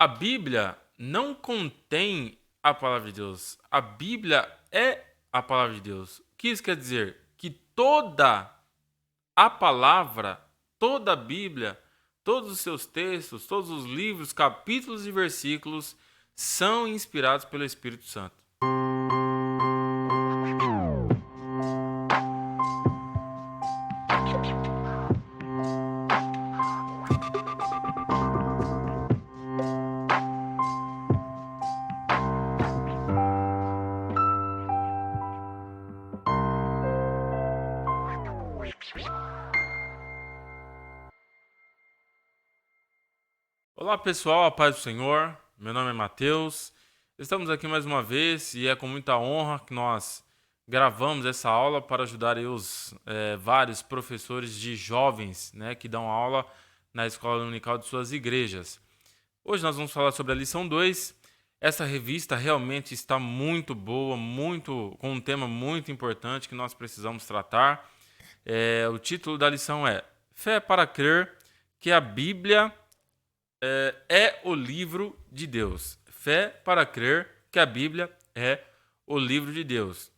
A Bíblia não contém a palavra de Deus. A Bíblia é a palavra de Deus. O que isso quer dizer? Que toda a palavra, toda a Bíblia, todos os seus textos, todos os livros, capítulos e versículos são inspirados pelo Espírito Santo. Olá pessoal, a paz do Senhor. Meu nome é Mateus. Estamos aqui mais uma vez e é com muita honra que nós gravamos essa aula para ajudar aí os vários professores de jovens, né, que dão aula na escola dominical de suas igrejas. Hoje nós vamos falar sobre a lição 2. Essa revista realmente está muito boa, com um tema muito importante que nós precisamos tratar. O título da lição é Fé para crer que a Bíblia é o livro de Deus. Fé para crer que a Bíblia é o livro de Deus.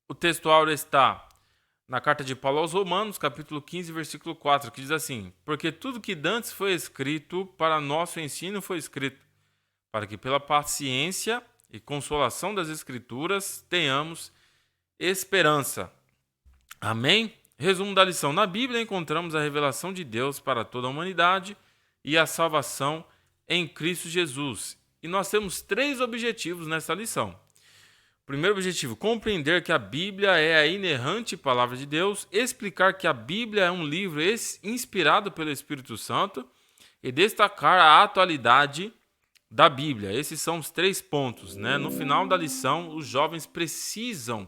O textual está na carta de Paulo aos Romanos, capítulo 15, versículo 4, que diz assim: Porque tudo que dantes foi escrito para nosso ensino foi escrito, para que pela paciência e consolação das Escrituras tenhamos esperança. Amém? Resumo da lição. Na Bíblia encontramos a revelação de Deus para toda a humanidade e a salvação em Cristo Jesus. E nós temos 3 objetivos nessa lição. O primeiro objetivo, compreender que a Bíblia é a inerrante palavra de Deus, explicar que a Bíblia é um livro inspirado pelo Espírito Santo e destacar a atualidade da Bíblia. Esses são os 3 pontos, né? No final da lição, os jovens precisam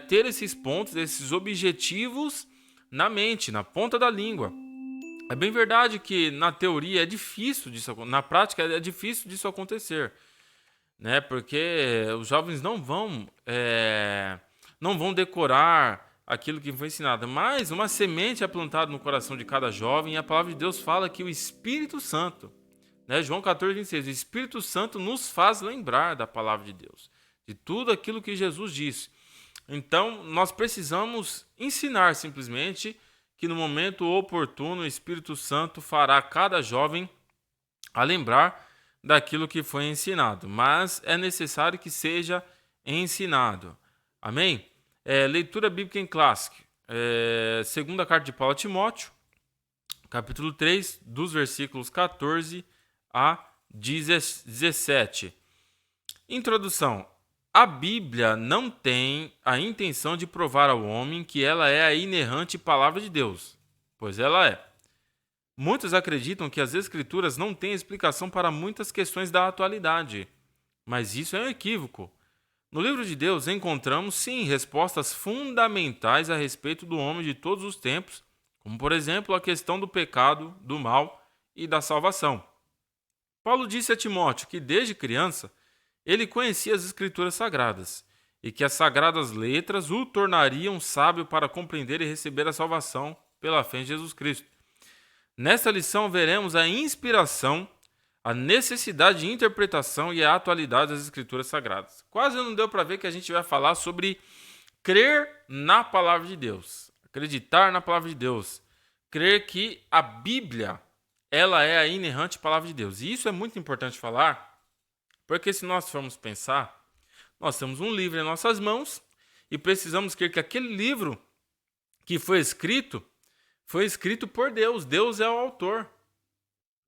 ter esses pontos, esses objetivos na mente, na ponta da língua. É bem verdade que na teoria é difícil disso, na prática é difícil disso acontecer, né? Porque os jovens não vão decorar aquilo que foi ensinado, mas uma semente é plantada no coração de cada jovem e a palavra de Deus fala que o Espírito Santo, né? João 14, 26, o Espírito Santo nos faz lembrar da palavra de Deus, de tudo aquilo que Jesus disse. Então, nós precisamos ensinar simplesmente que no momento oportuno o Espírito Santo fará cada jovem a lembrar daquilo que foi ensinado. Mas é necessário que seja ensinado. Amém? Leitura bíblica em clássico. Segunda carta de Paulo a Timóteo, capítulo 3, dos versículos 14 a 17. Introdução. A Bíblia não tem a intenção de provar ao homem que ela é a inerrante palavra de Deus, pois ela é. Muitos acreditam que as Escrituras não têm explicação para muitas questões da atualidade, mas isso é um equívoco. No livro de Deus encontramos, sim, respostas fundamentais a respeito do homem de todos os tempos, como, por exemplo, a questão do pecado, do mal e da salvação. Paulo disse a Timóteo que, desde criança, ele conhecia as Escrituras Sagradas e que as sagradas letras o tornariam sábio para compreender e receber a salvação pela fé em Jesus Cristo. Nesta lição veremos a inspiração, a necessidade de interpretação e a atualidade das Escrituras Sagradas. Quase não deu para ver que a gente vai falar sobre crer na palavra de Deus, acreditar na palavra de Deus, crer que a Bíblia ela é a inerrante palavra de Deus. E isso é muito importante falar, porque se nós formos pensar, nós temos um livro em nossas mãos e precisamos crer que aquele livro que foi escrito por Deus. Deus é o autor.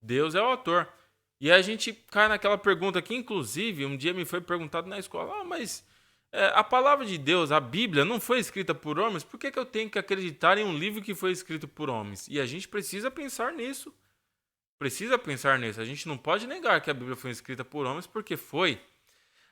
Deus é o autor. E a gente cai naquela pergunta que, inclusive, um dia me foi perguntado na escola, mas a palavra de Deus, a Bíblia, não foi escrita por homens? Por que eu tenho que acreditar em um livro que foi escrito por homens? E a gente precisa pensar nisso. A gente não pode negar que a Bíblia foi escrita por homens, porque foi.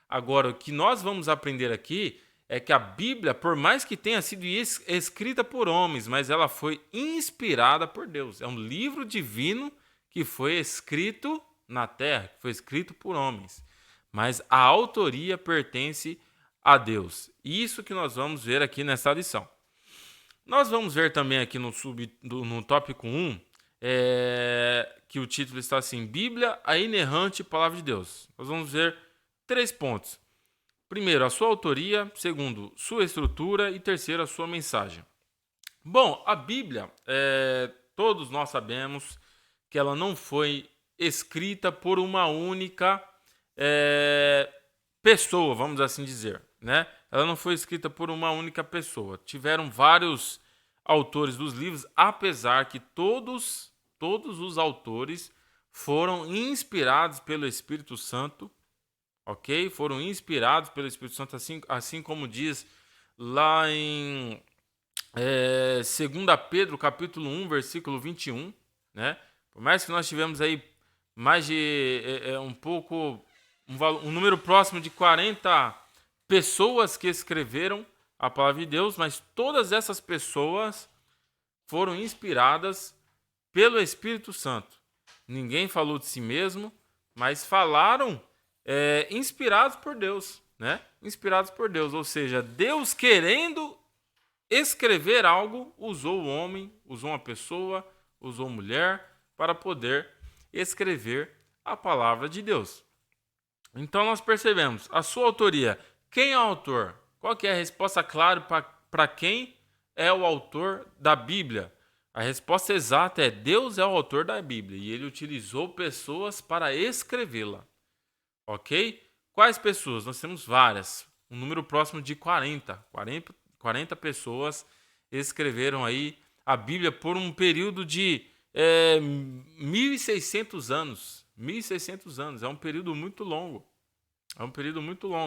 Agora, o que nós vamos aprender aqui é que a Bíblia, por mais que tenha sido escrita por homens, mas ela foi inspirada por Deus. É um livro divino que foi escrito na terra, que foi escrito por homens. Mas a autoria pertence a Deus. Isso que nós vamos ver aqui nessa lição. Nós vamos ver também aqui no tópico 1, que o título está assim: Bíblia, a inerrante palavra de Deus. Nós vamos ver 3 pontos. Primeiro, a sua autoria. Segundo, sua estrutura. E terceiro, a sua mensagem. Bom, a Bíblia, todos nós sabemos que ela não foi escrita por uma única pessoa, vamos assim dizer, né? Ela não foi escrita por uma única pessoa. Tiveram vários autores dos livros, apesar que todos os autores foram inspirados pelo Espírito Santo, ok? Foram inspirados pelo Espírito Santo, assim como diz lá em 2 Pedro, capítulo 1, versículo 21, né? Por mais que nós tivemos aí mais de um número próximo de 40 pessoas que escreveram a palavra de Deus, mas todas essas pessoas foram inspiradas pelo Espírito Santo. Ninguém falou de si mesmo, mas falaram inspirados por Deus, né? Inspirados por Deus, ou seja, Deus querendo escrever algo, usou o homem, usou uma pessoa, usou mulher para poder escrever a palavra de Deus. Então nós percebemos a sua autoria. Quem é o autor? Qual que é a resposta clara para quem é o autor da Bíblia? A resposta exata é: Deus é o autor da Bíblia e ele utilizou pessoas para escrevê-la. Ok? Quais pessoas? Nós temos várias. Um número próximo de 40 pessoas escreveram aí a Bíblia por um período de 1.600 anos. 1.600 anos. É um período muito longo.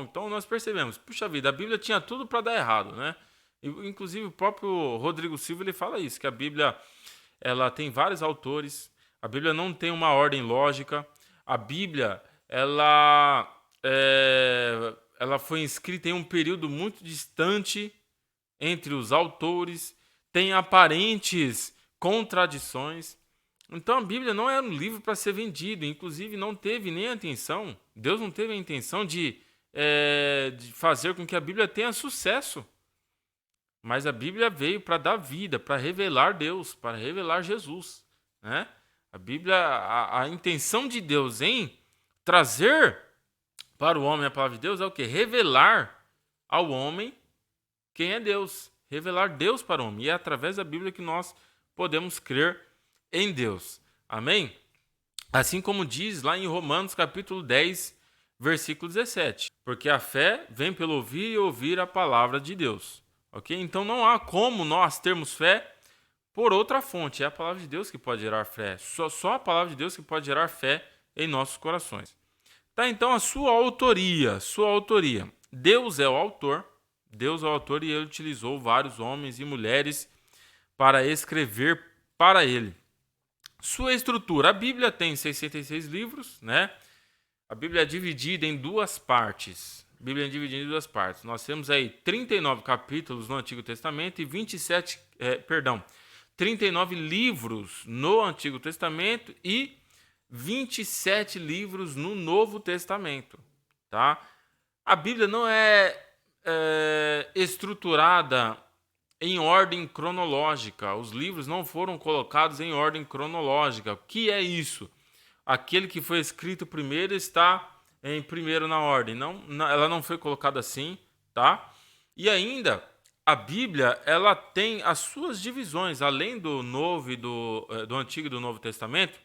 Então nós percebemos, puxa vida, a Bíblia tinha tudo para dar errado, né? Inclusive o próprio Rodrigo Silva ele fala isso, que a Bíblia ela tem vários autores, a Bíblia não tem uma ordem lógica, a Bíblia ela foi escrita em um período muito distante entre os autores, tem aparentes contradições. Então a Bíblia não era um livro para ser vendido, inclusive não teve nem a intenção, Deus não teve a intenção de fazer com que a Bíblia tenha sucesso. Mas a Bíblia veio para dar vida, para revelar Deus, para revelar Jesus, né? A Bíblia, a intenção de Deus em trazer para o homem a palavra de Deus é o quê? Revelar ao homem quem é Deus, revelar Deus para o homem. E é através da Bíblia que nós podemos crer em Deus. Amém? Assim como diz lá em Romanos capítulo 10, versículo 17. Porque a fé vem pelo ouvir e ouvir a palavra de Deus. Ok? Então não há como nós termos fé por outra fonte. É a palavra de Deus que pode gerar fé. Só a palavra de Deus que pode gerar fé em nossos corações. Tá, então a sua autoria. Deus é o autor. Deus é o autor e ele utilizou vários homens e mulheres para escrever para ele. Sua estrutura. A Bíblia tem 66 livros, né? A Bíblia é dividida em duas partes. Nós temos aí 39 capítulos no Antigo Testamento e 39 livros no Antigo Testamento e 27 livros no Novo Testamento, tá? A Bíblia não é estruturada em ordem cronológica. Os livros não foram colocados em ordem cronológica. O que é isso? Aquele que foi escrito primeiro está em primeiro na ordem. Não, ela não foi colocada assim, tá? E ainda a Bíblia ela tem as suas divisões, além do Novo e do Antigo e do Novo Testamento.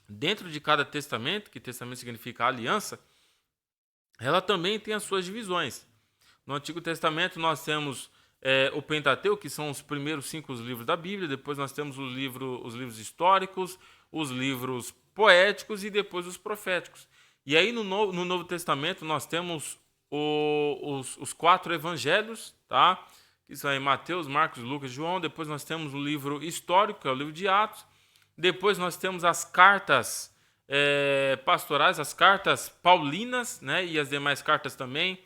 Dentro de cada testamento, que testamento significa aliança, ela também tem as suas divisões. No Antigo Testamento nós temos o Pentateuco, que são os primeiros 5 livros da Bíblia. Depois nós temos os livros históricos, os livros poéticos e depois os proféticos. E aí no Novo Testamento nós temos os 4 evangelhos, tá? Que são aí Mateus, Marcos, Lucas e João. Depois nós temos o livro histórico, que é o livro de Atos. Depois nós temos as cartas pastorais, as cartas paulinas, né? E as demais cartas também,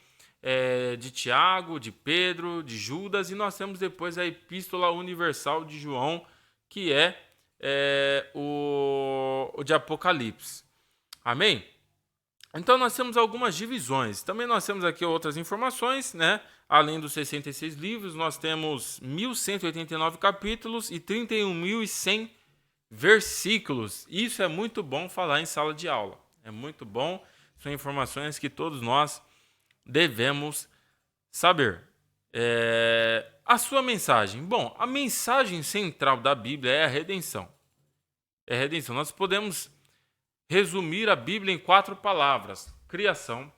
de Tiago, de Pedro, de Judas. E nós temos depois a Epístola Universal de João, que é o de Apocalipse. Amém? Então nós temos algumas divisões. Também nós temos aqui outras informações, né? Além dos 66 livros, nós temos 1.189 capítulos e 31.100 versículos. Isso é muito bom falar em sala de aula. É muito bom. São informações que todos nós devemos saber. A sua mensagem. Bom, a mensagem central da Bíblia é a redenção. É a redenção. Nós podemos resumir a Bíblia em 4 palavras: criação,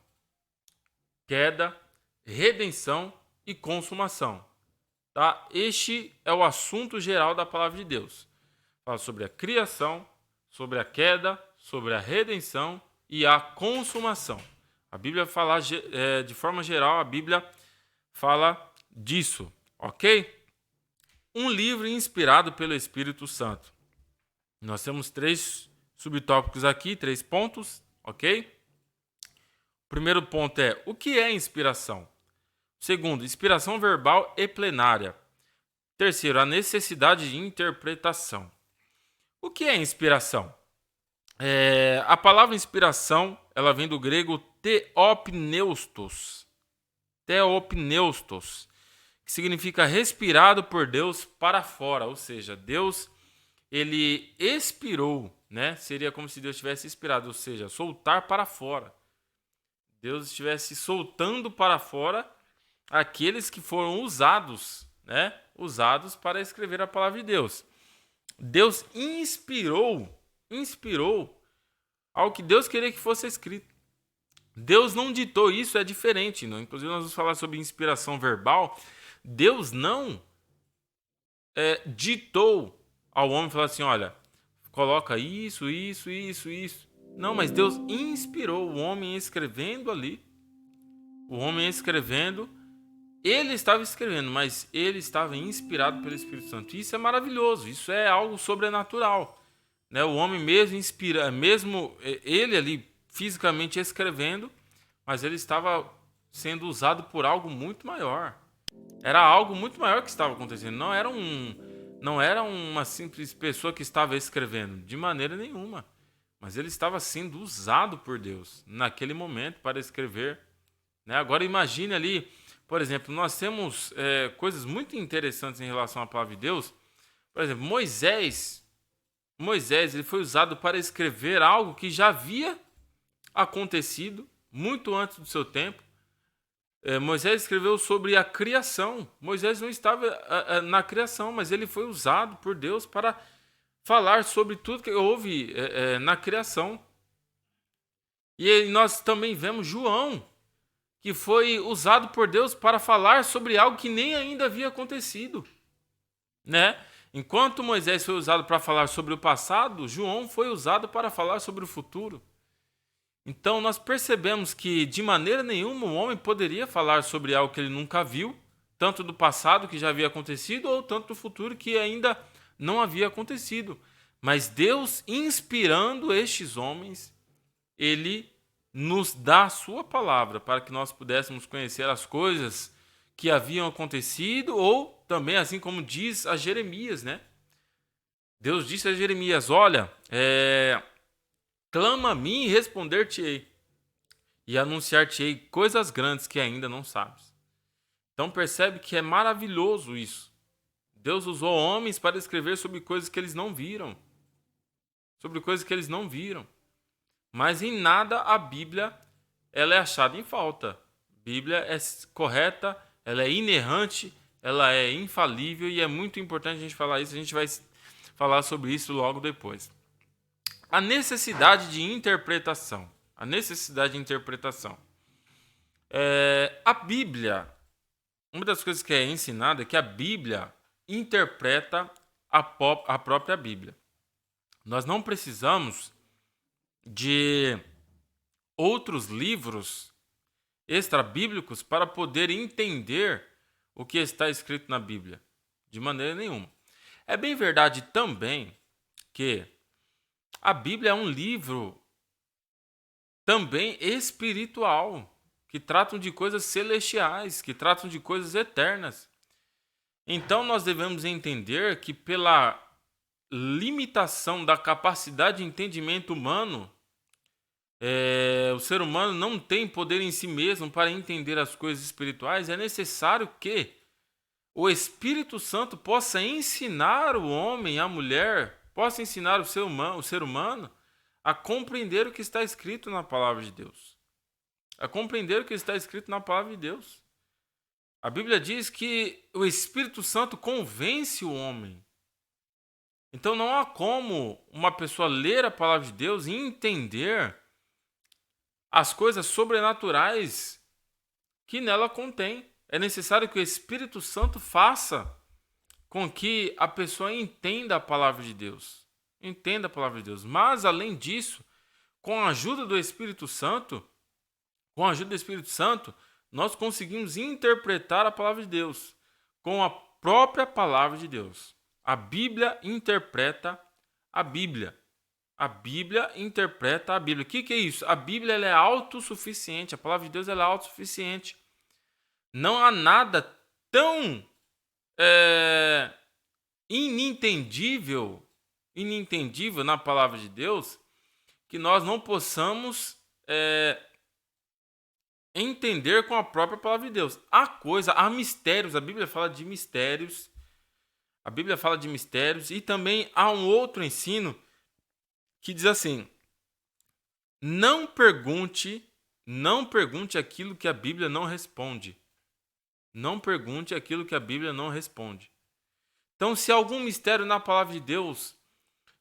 queda, redenção e consumação. Tá? Este é o assunto geral da palavra de Deus. Fala sobre a criação, sobre a queda, sobre a redenção e a consumação. A Bíblia fala, de forma geral, a Bíblia fala disso, ok? Um livro inspirado pelo Espírito Santo. Nós temos 3 subtópicos aqui, 3 pontos, ok? O primeiro ponto é: o que é inspiração? Segundo, inspiração verbal e plenária. Terceiro, a necessidade de interpretação. O que é inspiração? A palavra inspiração, ela vem do grego theopneustos. Theopneustos, que significa respirado por Deus para fora, ou seja, Deus, ele expirou, né? Seria como se Deus tivesse expirado, ou seja, soltar para fora. Deus estivesse soltando para fora aqueles que foram usados, né? Usados para escrever a palavra de Deus. Deus inspirou ao que Deus queria que fosse escrito. Deus não ditou isso, é diferente. Não? Inclusive, nós vamos falar sobre inspiração verbal. Deus não ditou ao homem, falar assim: olha, coloca isso. Não, mas Deus inspirou o homem escrevendo ali. O homem escrevendo, ele estava escrevendo, mas ele estava inspirado pelo Espírito Santo. Isso é maravilhoso, isso é algo sobrenatural. Né? O homem mesmo inspira, mesmo ele ali fisicamente escrevendo, mas ele estava sendo usado por algo muito maior. Era algo muito maior que estava acontecendo. Não era uma simples pessoa que estava escrevendo, de maneira nenhuma. Mas ele estava sendo usado por Deus naquele momento para escrever. Né? Agora imagine ali, por exemplo, nós temos coisas muito interessantes em relação à palavra de Deus. Por exemplo, Moisés ele foi usado para escrever algo que já havia acontecido muito antes do seu tempo. Moisés escreveu sobre a criação. Moisés não estava na criação, mas ele foi usado por Deus para falar sobre tudo que houve na criação. E aí nós também vemos João, que foi usado por Deus para falar sobre algo que nem ainda havia acontecido. Né? Enquanto Moisés foi usado para falar sobre o passado, João foi usado para falar sobre o futuro. Então nós percebemos que de maneira nenhuma o homem poderia falar sobre algo que ele nunca viu, tanto do passado que já havia acontecido, ou tanto do futuro que ainda não havia acontecido. Mas Deus, inspirando estes homens, ele nos dá a sua palavra para que nós pudéssemos conhecer as coisas que haviam acontecido, ou também, assim como diz a Jeremias, né? Deus disse a Jeremias: olha, clama a mim e responder-te-ei, e anunciar-te-ei coisas grandes que ainda não sabes. Então percebe que é maravilhoso isso. Deus usou homens para escrever sobre coisas que eles não viram. Sobre coisas que eles não viram. Mas em nada a Bíblia ela é achada em falta. A Bíblia é correta, ela é inerrante, ela é infalível, e é muito importante a gente falar isso. A gente vai falar sobre isso logo depois. A necessidade de interpretação. A necessidade de interpretação. A Bíblia, uma das coisas que é ensinada é que a Bíblia interpreta a própria Bíblia. Nós não precisamos de outros livros extrabíblicos para poder entender o que está escrito na Bíblia. De maneira nenhuma. É bem verdade também que a Bíblia é um livro também espiritual, que tratam de coisas celestiais, que tratam de coisas eternas. Então nós devemos entender que pela limitação da capacidade de entendimento humano, o ser humano não tem poder em si mesmo para entender as coisas espirituais. É necessário que o Espírito Santo possa ensinar o homem e a mulher, possa ensinar o ser humano a compreender o que está escrito na palavra de Deus. A compreender o que está escrito na palavra de Deus. A Bíblia diz que o Espírito Santo convence o homem. Então não há como uma pessoa ler a palavra de Deus e entender as coisas sobrenaturais que nela contém. É necessário que o Espírito Santo faça com que a pessoa entenda a palavra de Deus. Entenda a palavra de Deus. Mas, além disso, com a ajuda do Espírito Santo, nós conseguimos interpretar a palavra de Deus com a própria palavra de Deus. A Bíblia interpreta a Bíblia. A Bíblia interpreta a Bíblia. O que é isso? A Bíblia ela é autossuficiente. A palavra de Deus ela é autossuficiente. Não há nada tão inintendível na palavra de Deus que nós não possamos entender com a própria palavra de Deus. Há mistérios. A Bíblia fala de mistérios. E também há um outro ensino que diz assim: não pergunte aquilo que a Bíblia não responde. Não pergunte aquilo que a Bíblia não responde. Então, se há algum mistério na palavra de Deus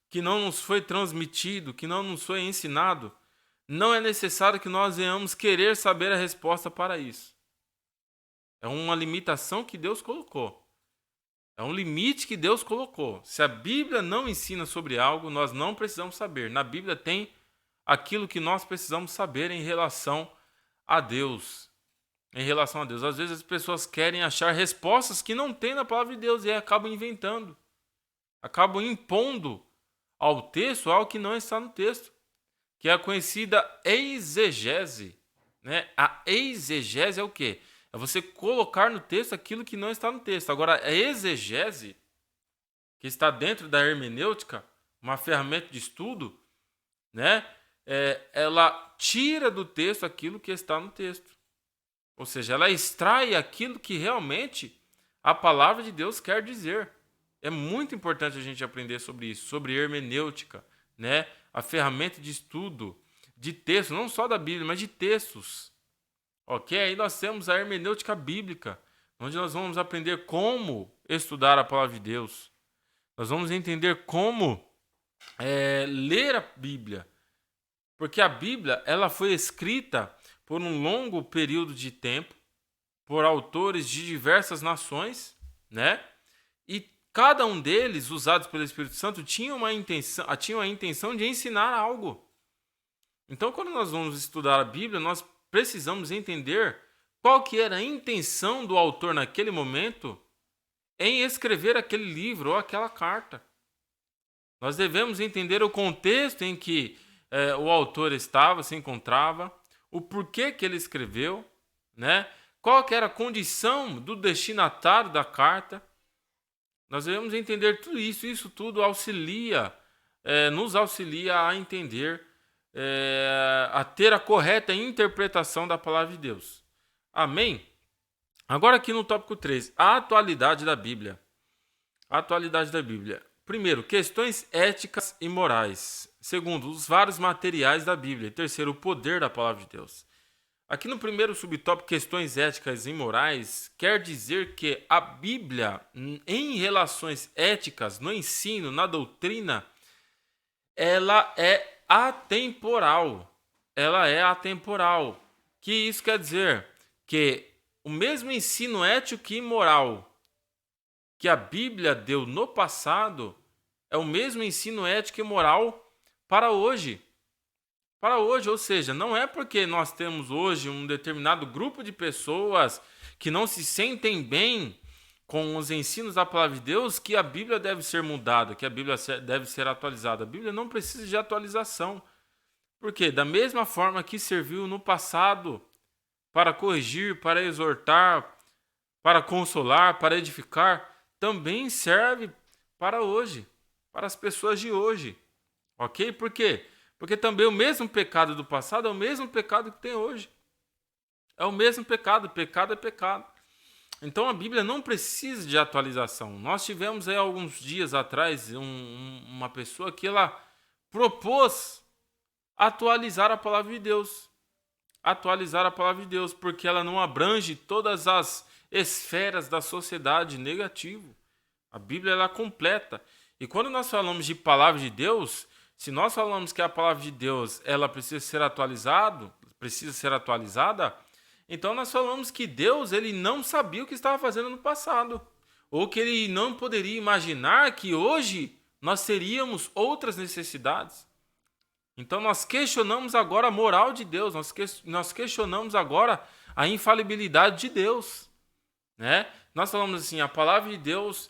que não nos foi transmitido, que não nos foi ensinado, não é necessário que nós venhamos querer saber a resposta para isso. É uma limitação que Deus colocou. É um limite que Deus colocou. Se a Bíblia não ensina sobre algo, nós não precisamos saber. Na Bíblia tem aquilo que nós precisamos saber em relação a Deus. Às vezes as pessoas querem achar respostas que não tem na palavra de Deus e acabam inventando. Acabam impondo ao texto algo que não está no texto, que é a conhecida exegese. Né? A exegese é o quê? É você colocar no texto aquilo que não está no texto. Agora, a exegese, que está dentro da hermenêutica, uma ferramenta de estudo, né? Ela tira do texto aquilo que está no texto. Ou seja, ela extrai aquilo que realmente a palavra de Deus quer dizer. É muito importante a gente aprender sobre isso, sobre hermenêutica, né? A ferramenta de estudo de textos, não só da Bíblia, mas de textos. Ok? Aí nós temos a hermenêutica bíblica, onde nós vamos aprender como estudar a palavra de Deus. Nós vamos entender como ler a Bíblia. Porque a Bíblia ela foi escrita por um longo período de tempo, por autores de diversas nações, né? E cada um deles, usados pelo Espírito Santo, tinha a intenção de ensinar algo. Então, quando nós vamos estudar a Bíblia, nós precisamos entender qual que era a intenção do autor naquele momento em escrever aquele livro ou aquela carta. Nós devemos entender o contexto em que o autor se encontrava, o porquê que ele escreveu, né? Qual que era a condição do destinatário da carta. Nós devemos entender tudo isso. Isso tudo nos auxilia a entender, a ter a correta interpretação da palavra de Deus. Amém? Agora aqui no tópico 3, a atualidade da Bíblia. A atualidade da Bíblia. Primeiro, questões éticas e morais. Segundo, os vários materiais da Bíblia. E terceiro, o poder da palavra de Deus. Aqui no primeiro subtópico, questões éticas e morais, quer dizer que a Bíblia, em relações éticas, no ensino, na doutrina, ela é atemporal. Ela é atemporal. Que isso quer dizer? Que o mesmo ensino ético e moral que a Bíblia deu no passado é o mesmo ensino ético e moral para hoje. Para hoje, ou seja, não é porque nós temos hoje um determinado grupo de pessoas que não se sentem bem com os ensinos da palavra de Deus que a Bíblia deve ser mudada, que a Bíblia deve ser atualizada. A Bíblia não precisa de atualização. Por quê? Da mesma forma que serviu no passado para corrigir, para exortar, para consolar, para edificar, também serve para hoje, para as pessoas de hoje. Ok? Por quê? Porque também o mesmo pecado do passado é o mesmo pecado que tem hoje. É o mesmo pecado. Pecado é pecado. Então a Bíblia não precisa de atualização. Nós tivemos aí alguns dias atrás uma pessoa que ela propôs atualizar a palavra de Deus. Atualizar a palavra de Deus, porque ela não abrange todas as esferas da sociedade negativo. A Bíblia ela é completa. E quando nós falamos de palavra de Deus, se nós falamos que a palavra de Deus ela precisa ser atualizada, então nós falamos que Deus ele não sabia o que estava fazendo no passado, ou que ele não poderia imaginar que hoje nós teríamos outras necessidades. Então nós questionamos agora a moral de Deus, nós questionamos agora a infalibilidade de Deus, né? Nós falamos assim, a palavra de Deus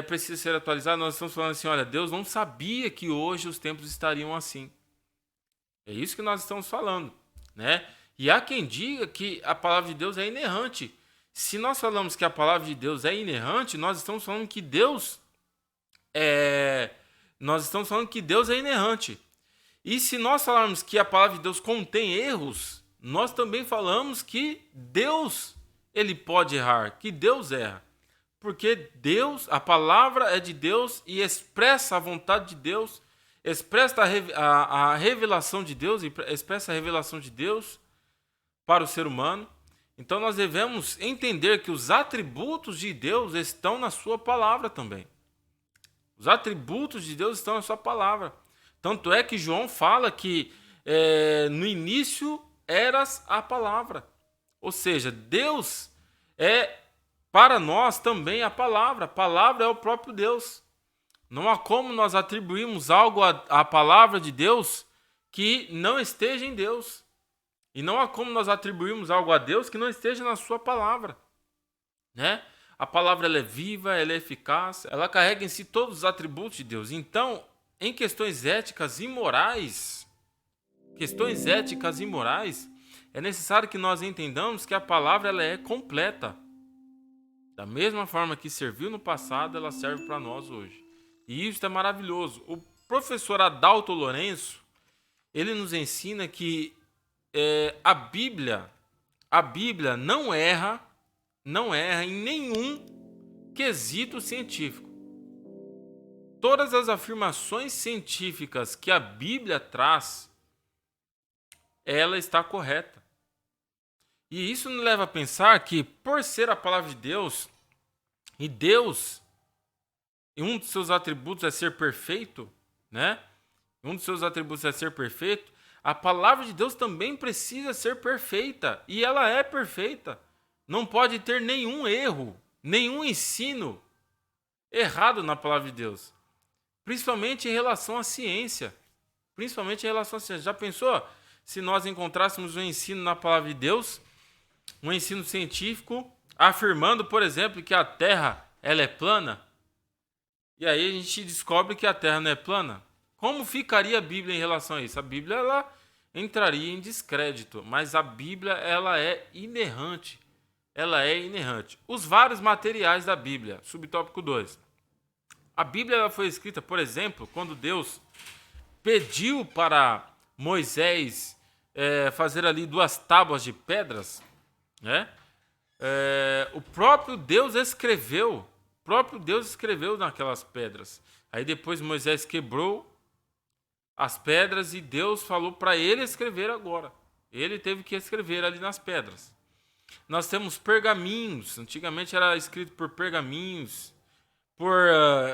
precisa ser atualizada, nós estamos falando assim, olha, Deus não sabia que hoje os tempos estariam assim. É isso que nós estamos falando, né? E há quem diga que a palavra de Deus é inerrante. Se nós falamos que a palavra de Deus é inerrante, nós estamos falando que Deus é inerrante. E se nós falarmos que a palavra de Deus contém erros, nós também falamos que Deus ele pode errar, que Deus erra. Porque Deus, a palavra é de Deus e expressa a vontade de Deus, expressa a revelação de Deus, expressa a revelação de Deus para o ser humano. Então nós devemos entender que os atributos de Deus estão na sua palavra também. Os atributos de Deus estão na sua palavra. Tanto é que João fala que no início eras a palavra. Ou seja, Deus é para nós também a palavra. A palavra é o próprio Deus. Não há como nós atribuirmos algo à palavra de Deus que não esteja em Deus. E não há como nós atribuirmos algo a Deus que não esteja na sua palavra, né? A palavra ela é viva, ela é eficaz, ela carrega em si todos os atributos de Deus. Então, em questões éticas e morais, é necessário que nós entendamos que a palavra ela é completa. Da mesma forma que serviu no passado, ela serve para nós hoje. E isso é maravilhoso. O professor Adalto Lourenço, ele nos ensina que a Bíblia não erra em nenhum quesito científico. Todas as afirmações científicas que a Bíblia traz, ela está correta. E isso nos leva a pensar que, por ser a palavra de Deus, e Deus, um dos seus atributos é ser perfeito, né? A palavra de Deus também precisa ser perfeita, e ela é perfeita. Não pode ter nenhum erro, nenhum ensino errado na palavra de Deus. Principalmente em relação à ciência. Já pensou se nós encontrássemos um ensino na palavra de Deus, um ensino científico, afirmando, por exemplo, que a Terra ela é plana? E aí a gente descobre que a Terra não é plana. Como ficaria a Bíblia em relação a isso? A Bíblia ela entraria em descrédito, mas a Bíblia ela é inerrante. Os vários materiais da Bíblia, subtópico 2. A Bíblia ela foi escrita, por exemplo, quando Deus pediu para Moisés fazer ali 2 tábuas de pedras, né? O próprio Deus escreveu naquelas pedras. Aí depois Moisés quebrou as pedras e Deus falou para ele escrever agora. Ele teve que escrever ali nas pedras. Nós temos pergaminhos. Antigamente era escrito por pergaminhos, por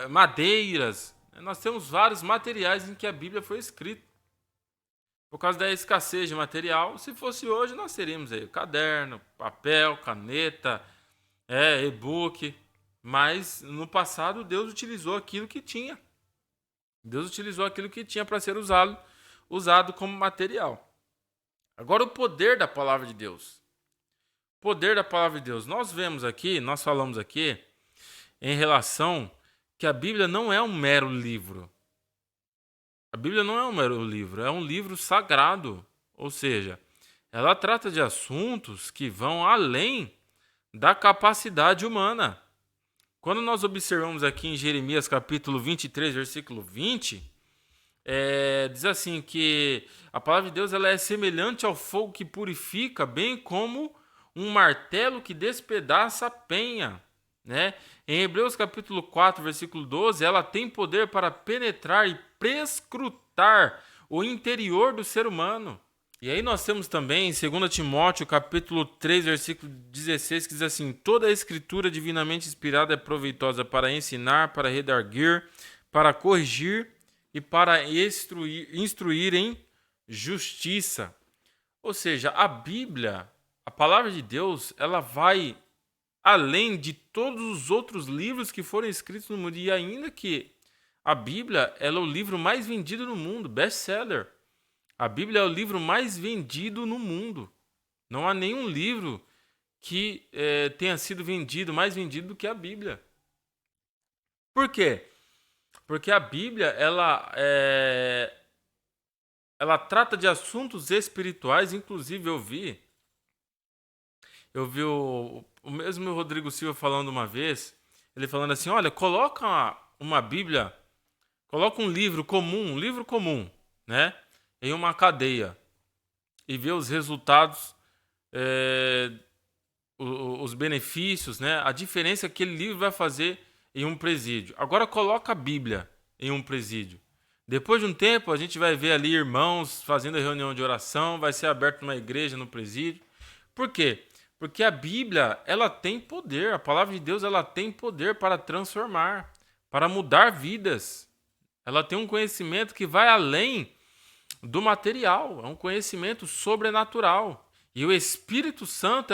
madeiras. Nós temos vários materiais em que a Bíblia foi escrita. Por causa da escassez de material, se fosse hoje, nós teríamos aí caderno, papel, caneta, e-book. Mas no passado, Deus utilizou aquilo que tinha. Para ser usado como material. Agora, o poder da palavra de Deus. Nós falamos aqui em relação que a Bíblia não é um mero livro. É um livro sagrado. Ou seja, ela trata de assuntos que vão além da capacidade humana. Quando nós observamos aqui em Jeremias capítulo 23, versículo 20, diz assim que a palavra de Deus ela é semelhante ao fogo que purifica, bem como um martelo que despedaça a penha, né? Em Hebreus capítulo 4, versículo 12, ela tem poder para penetrar e prescrutar o interior do ser humano. E aí nós temos também em 2 Timóteo capítulo 3, versículo 16, que diz assim: toda a escritura divinamente inspirada é proveitosa para ensinar, para redarguir, para corrigir e para instruir em justiça. Ou seja, a Bíblia, a palavra de Deus, ela vai além de todos os outros livros que foram escritos no mundo. E ainda que a Bíblia ela é o livro mais vendido no mundo, best-seller. A Bíblia é o livro mais vendido no mundo. Não há nenhum livro que tenha sido mais vendido do que a Bíblia. Por quê? Porque a Bíblia ela trata de assuntos espirituais. Inclusive eu vi o mesmo Rodrigo Silva falando uma vez, ele falando assim, olha, coloca uma Bíblia, coloca um livro comum, né, em uma cadeia e vê os resultados, os benefícios, né, a diferença que aquele livro vai fazer em um presídio. Agora coloca a Bíblia em um presídio. Depois de um tempo, a gente vai ver ali irmãos fazendo a reunião de oração, vai ser aberta uma igreja no presídio. Por quê? Porque a Bíblia, ela tem poder, a palavra de Deus, ela tem poder para transformar, para mudar vidas. Ela tem um conhecimento que vai além do material, é um conhecimento sobrenatural. E o Espírito Santo,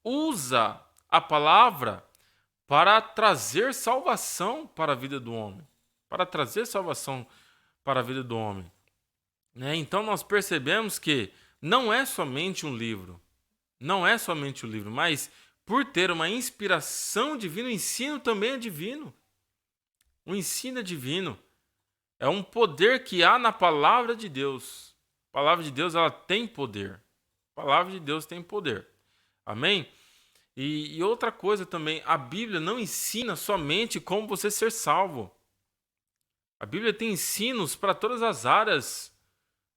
usa a palavra para trazer salvação para a vida do homem, né? Então nós percebemos que não é somente um livro, mas por ter uma inspiração divina, o ensino também é divino. O ensino é divino. É um poder que há na palavra de Deus. A palavra de Deus, ela tem poder. A palavra de Deus tem poder. Amém? E outra coisa também, a Bíblia não ensina somente como você ser salvo. A Bíblia tem ensinos para todas as áreas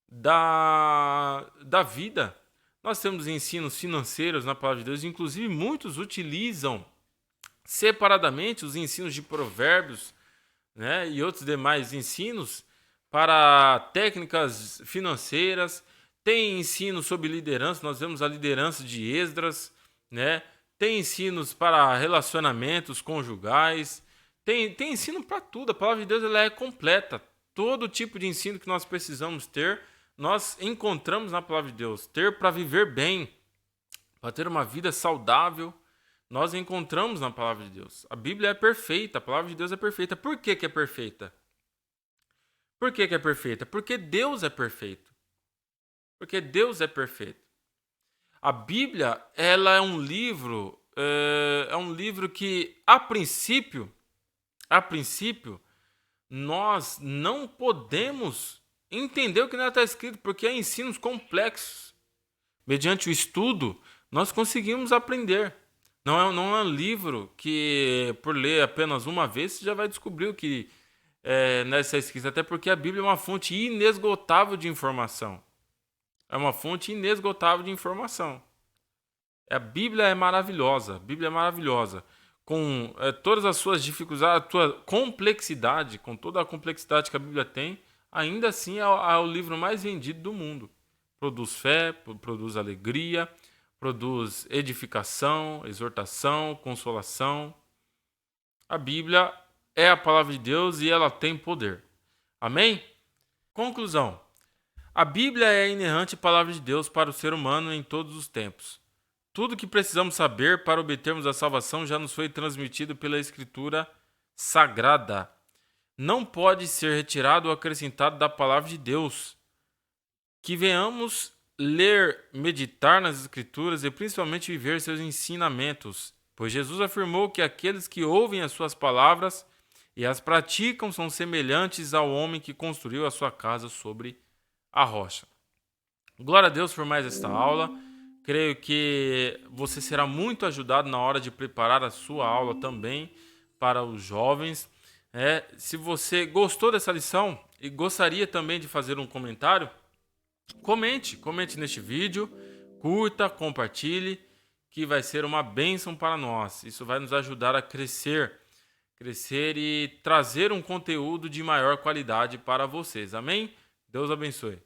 da vida. Nós temos ensinos financeiros na palavra de Deus, inclusive muitos utilizam separadamente os ensinos de Provérbios, né, e outros demais ensinos para técnicas financeiras. Tem ensino sobre liderança, nós vemos a liderança de Esdras, né? Tem ensinos para relacionamentos conjugais, tem ensino para tudo. A palavra de Deus ela é completa. Todo tipo de ensino que nós precisamos ter, nós encontramos na palavra de Deus. Ter para viver bem, para ter uma vida saudável, nós encontramos na palavra de Deus. A Bíblia é perfeita, a palavra de Deus é perfeita. Por que que é perfeita? Por que que é perfeita? Porque Deus é perfeito. Porque Deus é perfeito. A Bíblia, ela é um livro que, a princípio, nós não podemos entender o que nela está escrito, porque é ensinos complexos. Mediante o estudo, nós conseguimos aprender. Não é um livro que, por ler apenas uma vez, você já vai descobrir o que nessa escrita. Até porque a Bíblia é uma fonte inesgotável de informação. É uma fonte inesgotável de informação. A Bíblia é maravilhosa. Com todas as suas dificuldades, a sua complexidade, com toda a complexidade que a Bíblia tem, ainda assim é o livro mais vendido do mundo. Produz fé, produz alegria, produz edificação, exortação, consolação. A Bíblia é a palavra de Deus e ela tem poder. Amém? Conclusão. A Bíblia é a inerrante palavra de Deus para o ser humano em todos os tempos. Tudo que precisamos saber para obtermos a salvação já nos foi transmitido pela Escritura Sagrada. Não pode ser retirado ou acrescentado da palavra de Deus. Que venhamos ler, meditar nas Escrituras e principalmente viver seus ensinamentos, pois Jesus afirmou que aqueles que ouvem as suas palavras e as praticam são semelhantes ao homem que construiu a sua casa sobre a rocha. Glória a Deus por mais esta aula. Creio que você será muito ajudado na hora de preparar a sua aula também para os jovens. Se você gostou dessa lição e gostaria também de fazer um comentário, comente neste vídeo, curta, compartilhe, que vai ser uma bênção para nós. Isso vai nos ajudar a crescer e trazer um conteúdo de maior qualidade para vocês. Amém? Deus abençoe.